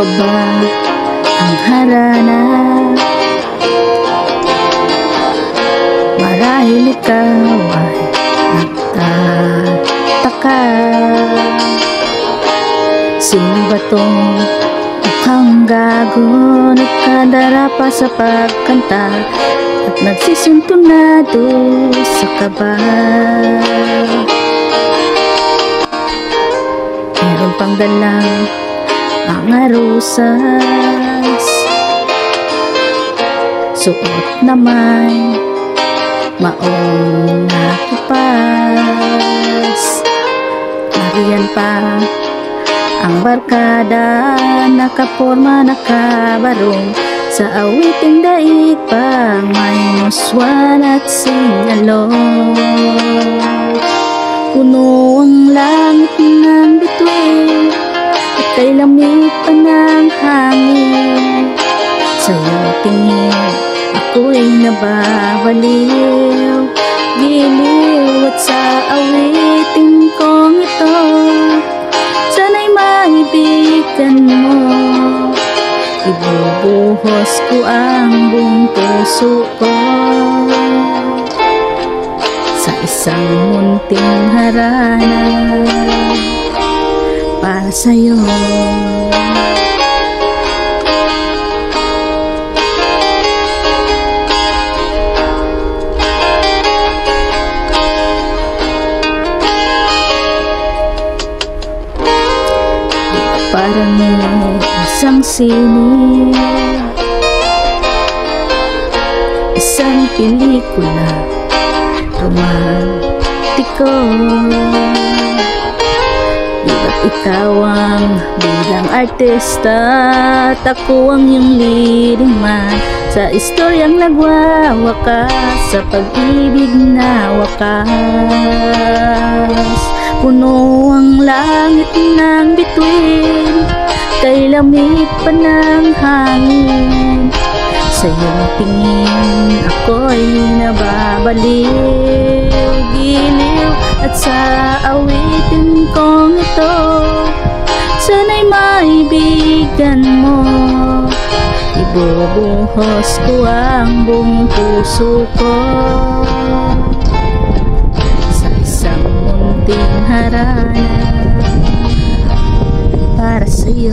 pa ba ang harana? Marahil ikaw ay nagtataka, sino ba tong mukhang gago, nagkadarapa sa pagkanta at nagsisintunado sa kaba? Meron pang dalang mga rosas, suot na may maong nakupas. Marian pa ang barkada, nakaporma, nakabarong sa awiting daig pa may muswan at singalong. Puno ang langit ng bituin at kay lamig pa ng hangin. Sa iyong tingin ako'y nababaliw, giliw at sa awiting kong ito sana'y maibigan mo. Ibubuhos ko ang buong puso ko sa isang munting harana para sa'yo. Parang isang sine, isang pelikula romantiko. Di ba't ikaw ang bilang artista at ako ang iyong leading man sa istoryang nagwawakas, sa pag-ibig na wakas. Puno ang langit ng bituin, kay lamig pa ng hangin. Sa iyong tingin ako'y nababaliw, giliw at sa awitin kong ito sana'y maibigan mo. Ibubuhos ko ang buong puso ko sa isang munting harana para sa'yo.